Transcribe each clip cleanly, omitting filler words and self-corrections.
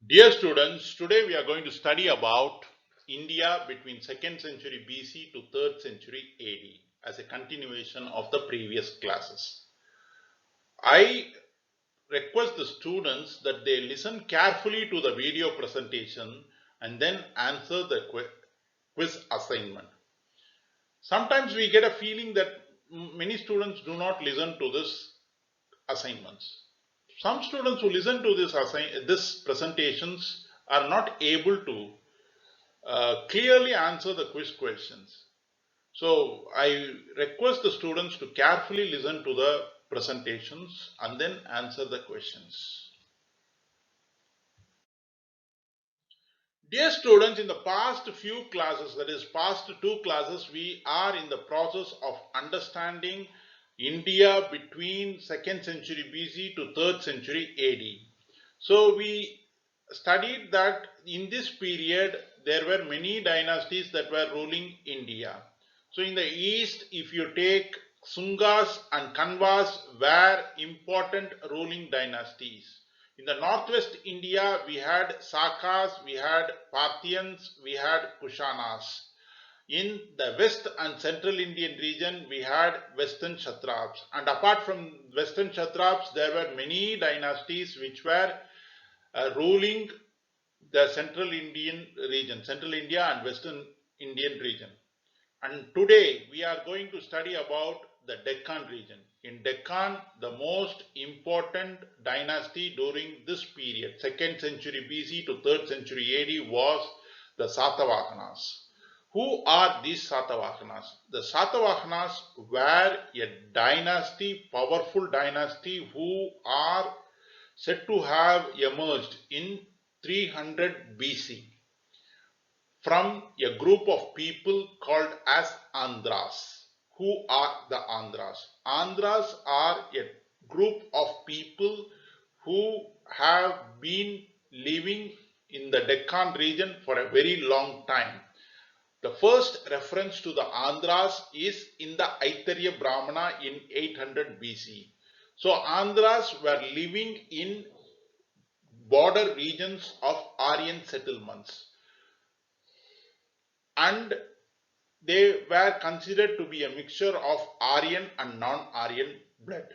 Dear students, today we are going to study about India between 2nd century BC to 3rd century AD as a continuation of the previous classes. I request the students that they listen carefully to the video presentation and then answer the quiz assignment. Sometimes we get a feeling that many students do not listen to this assignments. Some students who listen to this presentations are not able to clearly answer the quiz questions. So I request the students to carefully listen to the presentations and then answer the questions. Dear students, in the past few classes, that is past two classes, we are in the process of understanding India between 2nd century BC to 3rd century AD. So we studied that in this period there were many dynasties that were ruling India. So in the east, if you take Sungas and Kanvas were important ruling dynasties. In the northwest India, we had Sakas, we had Parthians, we had Kushanas. In the west and central Indian region, we had western Kshatraps. And apart from western Kshatraps, there were many dynasties which were ruling the central Indian region, central India and western Indian region. And today we are going to study about the Deccan region. In Deccan, the most important dynasty during this period, 2nd century BC to 3rd century AD, was the Satavahanas. Who are these Satavahanas? The Satavahanas were a dynasty, powerful dynasty, who are said to have emerged in 300 BC from a group of people called as Andhras. Who are the Andhras? Andhras are a group of people who have been living in the Deccan region for a very long time. The first reference to the Andhras is in the Aitharya Brahmana in 800 BC. So Andhras were living in border regions of Aryan settlements, and they were considered to be a mixture of Aryan and non-Aryan blood.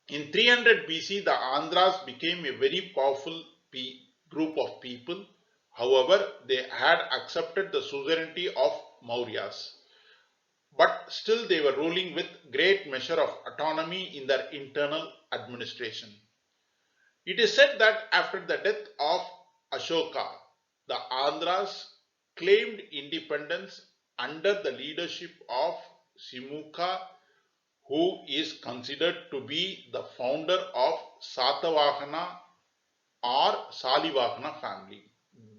In 300 BC, the Andhras became a very powerful group of people. However, they had accepted the suzerainty of Mauryas, but still they were ruling with great measure of autonomy in their internal administration. It is said that after the death of Ashoka, the Andhras claimed independence under the leadership of Simukha, who is considered to be the founder of Satavahana or Salivahana family.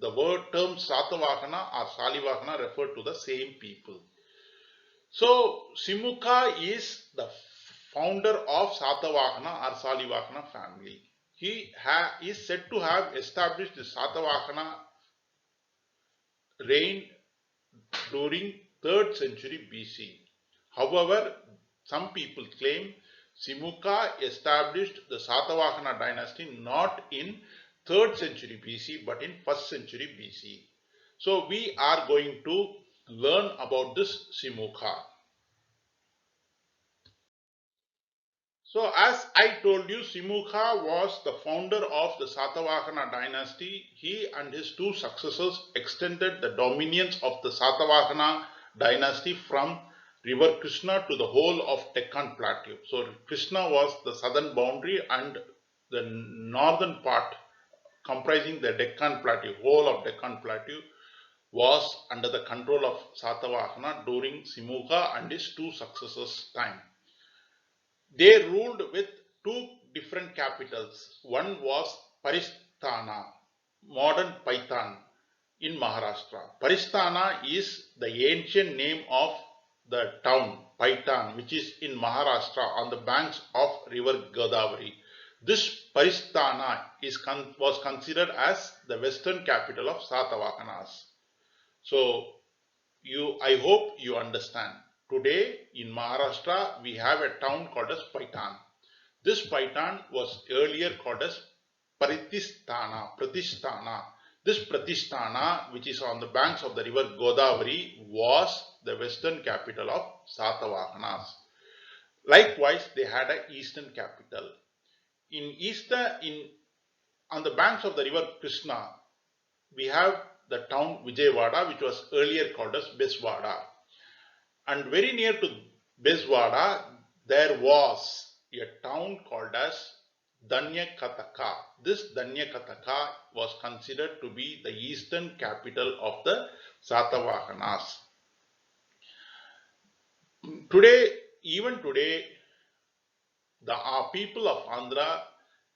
The word term Satavahana or Salivahana refer to the same people. So Simukha is the founder of Satavahana or Salivahana family. He is said to have established the Satavahana reign during 3rd century BC. However, some people claim Simukha established the Satavahana dynasty not in 3rd century BC but in 1st century BC. So we are going to learn about this Simukha. So as I told you, Simukha was the founder of the Satavahana dynasty. He and his two successors extended the dominions of the Satavahana dynasty from river Krishna to the whole of Deccan Plateau. So Krishna was the southern boundary, and the northern part comprising the Deccan Plateau, whole of Deccan Plateau, was under the control of Satavahana during Simukha and his two successors' time. They ruled with two different capitals. One was Paristhana, modern Paitan in Maharashtra. Paristhana is the ancient name of the town Paitan, which is in Maharashtra on the banks of river Godavari. This Paristhana was considered as the western capital of Satavahanas. So I hope you understand. Today in Maharashtra we have a town called as Paitan. This Paitan was earlier called as Pratisthana. This Pratisthana, which is on the banks of the river Godavari, was the western capital of Satavahanas. Likewise, they had an eastern capital. On the banks of the river Krishna, we have the town Vijayawada, which was earlier called as Beswada. And very near to Beswada, there was a town called as Danyakataka. This Danyakataka was considered to be the eastern capital of the Satavahanas. Even today, the people of Andhra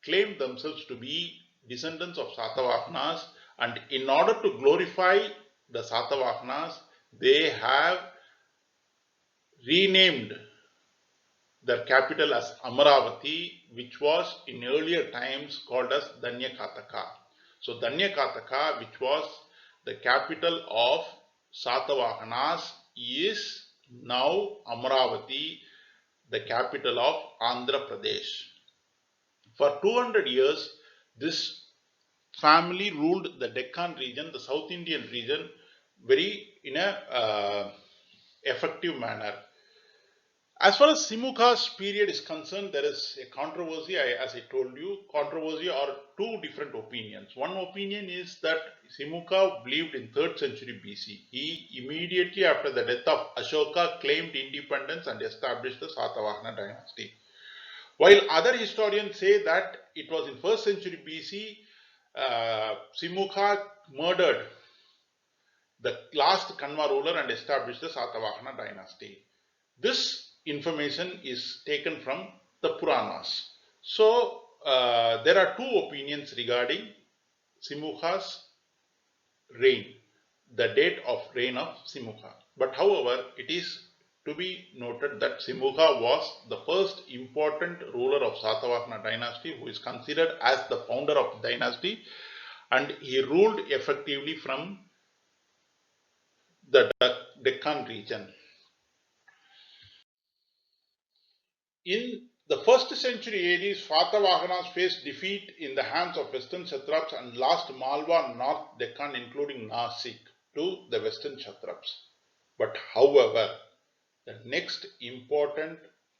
claim themselves to be descendants of Satavahanas, and in order to glorify the Satavahanas, they have renamed their capital as Amaravati, which was in earlier times called as Danyakataka. So Danyakataka, which was the capital of Satavahanas, is now Amaravati, the capital of Andhra Pradesh. For 200 years, this family ruled the Deccan region, the South Indian region, in a effective manner. As far as Simukha's period is concerned, there is a controversy, as I told you, controversy or two different opinions. One opinion is that Simukha lived in 3rd century BC. He immediately after the death of Ashoka claimed independence and established the Satavahana dynasty. While other historians say that it was in 1st century BC, Simukha murdered the last Kanva ruler and established the Satavahana dynasty. This information is taken from the Puranas. So, there are two opinions regarding Simukha's reign, the date of reign of Simukha. But however, it is to be noted that Simukha was the first important ruler of Satavahana dynasty who is considered as the founder of the dynasty, and he ruled effectively from the Deccan region. In the 1st century AD, Satavahanas faced defeat in the hands of western satraps and lost Malwa and North Deccan, including Nasik, to the western satraps. But however,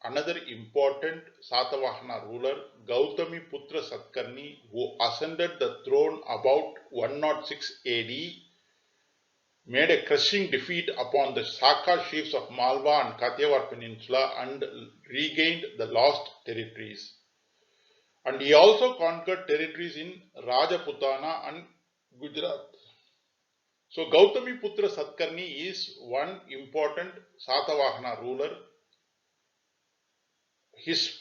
another important Satavahana ruler, Gautami Putra Satkarni, who ascended the throne about 106 AD, made a crushing defeat upon the Saka chiefs of Malwa and Kathiawar Peninsula and regained the lost territories. And he also conquered territories in Rajputana and Gujarat. So Gautami Putra Satkarni is one important Satavahana ruler. His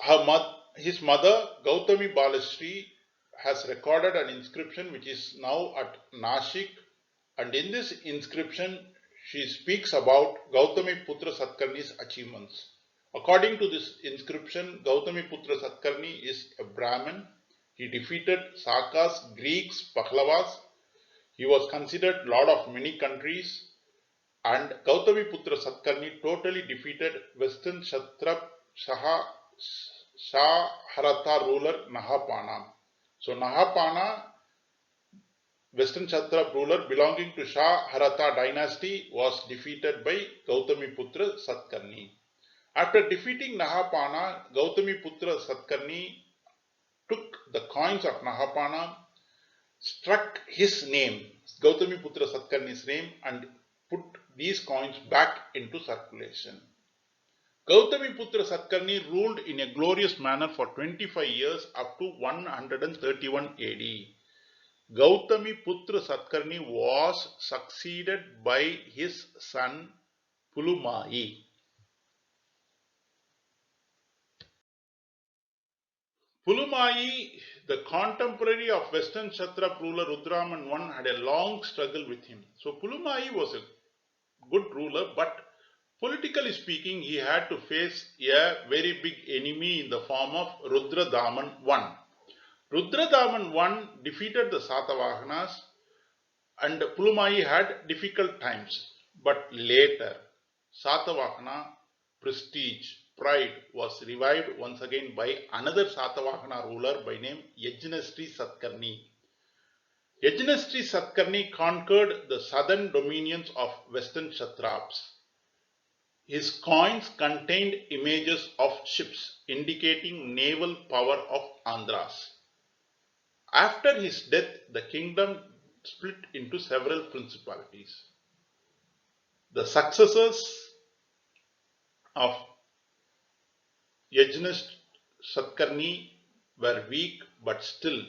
mother Gautami Balashri has recorded an inscription which is now at Nashik, and in this inscription she speaks about Gautami Putra Satkarni's achievements. According to this inscription, Gautami Putra Satkarni is a Brahmin. He defeated Sakas, Greeks, Pahlavas. He was considered lord of many countries, and Gautami Putra Satkarni totally defeated western Kshatrap Shaharata ruler Nahapana. So Nahapana, western Kshatrap ruler belonging to Shaharata dynasty, was defeated by Gautami Putra Satkarni. After defeating Nahapana, Gautami Putra Satkarni took the coins of Nahapana, struck his name, Gautami Putra Satkarni's name, and put these coins back into circulation. Gautami Putra Satkarni ruled in a glorious manner for 25 years up to 131 AD. Gautami Putra Satkarni was succeeded by his son Pulumai. Pulumai, the contemporary of western Kshatrap ruler Rudraman I, had a long struggle with him. So Pulumai was a good ruler, but politically speaking, he had to face a very big enemy in the form of Rudradaman I. Rudradaman I defeated the Satavahanas, and Pulumai had difficult times. But later, Satavahana prestige pride was revived once again by another Satavahana ruler by name Yajnasri Satkarni. Yajnasri Satkarni conquered the southern dominions of western Kshatraps. His coins contained images of ships indicating naval power of Andhras. After his death, the kingdom split into several principalities. The successors of Yajnas Satkarni were weak, but still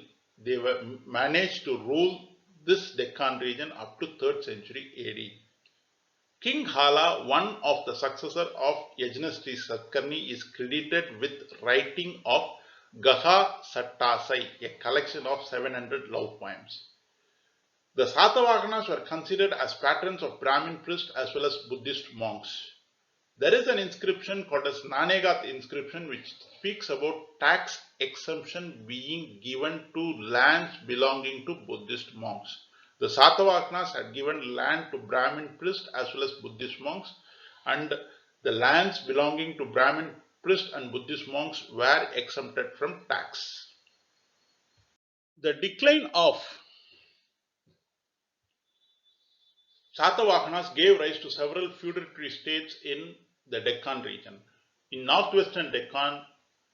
they were managed to rule this Deccan region up to 3rd century AD. King Hala, one of the successors of Yajnasri Satkarni, is credited with writing of Gaha Sattasai, a collection of 700 love poems. The Satavahanas were considered as patrons of Brahmin priests as well as Buddhist monks. There is an inscription called as Nanegath inscription which speaks about tax exemption being given to lands belonging to Buddhist monks. The Satavahanas had given land to Brahmin priests as well as Buddhist monks, and the lands belonging to Brahmin priests and Buddhist monks were exempted from tax. The decline of Satavahanas gave rise to several feudatory states in the Deccan region. In northwestern Deccan,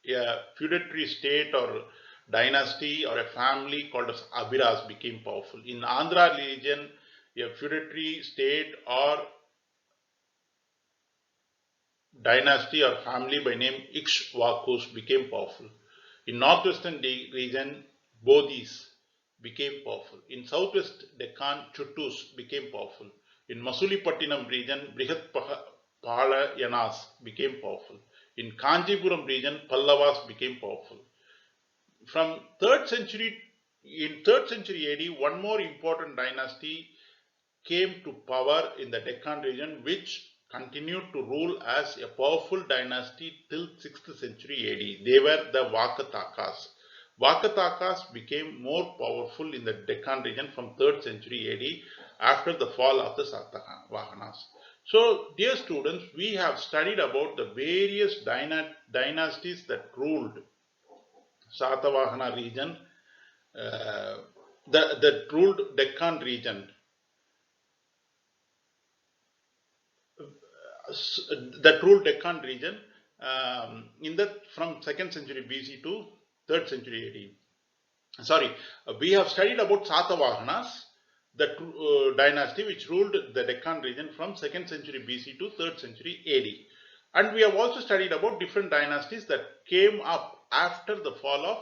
a feudatory state or dynasty or a family called as Abhiras became powerful. In Andhra region, a feudatory state or dynasty or family by name Ikshvakus became powerful. In northwestern region, Bodhis became powerful. In southwest Deccan, Chuttus became powerful. In Masulipattinam region, Brihatpalayanas became powerful. In Kanjipuram region, Pallavas became powerful. From 3rd century, in 3rd century AD, one more important dynasty came to power in the Deccan region, which continued to rule as a powerful dynasty till 6th century AD. They were the Vakatakas. Vakatakas became more powerful in the Deccan region from 3rd century AD after the fall of the Satavahanas. So, dear students, we have studied about the various dynasties that ruled Satavahana region, that ruled Deccan region. That ruled Deccan region from 2nd century BC to 3rd century AD. Sorry, we have studied about Satavahanas, the dynasty which ruled the Deccan region from 2nd century BC to 3rd century AD. And we have also studied about different dynasties that came up after the fall of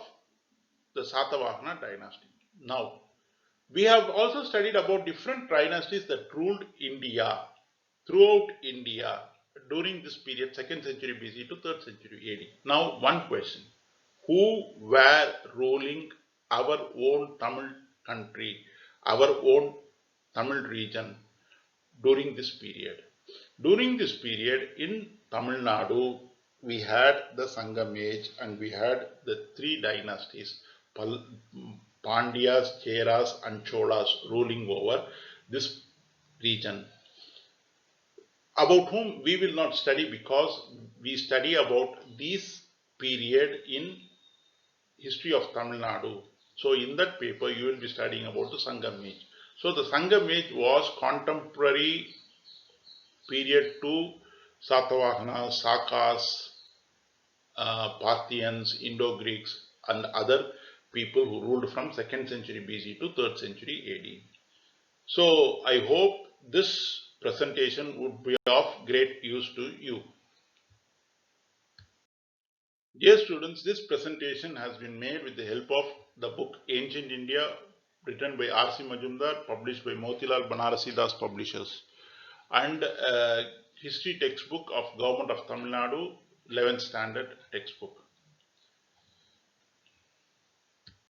the Satavahana dynasty. Now, we have also studied about different dynasties that ruled India, throughout India during this period, 2nd century BC to 3rd century AD. Now, one question. Who were ruling our own Tamil country, our own Tamil region during this period? During this period in Tamil Nadu, we had the Sangam age and we had the 3 dynasties, Pandyas, Cheras and Cholas ruling over this region, about whom we will not study because we study about this period in history of Tamil Nadu. So in that paper you will be studying about the Sangam age. So the Sangam age was contemporary period to Satavahanas, Sakas, Parthians, Indo-Greeks and other people who ruled from 2nd century BC to 3rd century AD. So I hope this presentation would be of great use to you. Dear students, this presentation has been made with the help of the book Ancient India, written by R.C. Majumdar, published by Motilal Banarasidas Publishers, and history textbook of Government of Tamil Nadu, 11th standard textbook.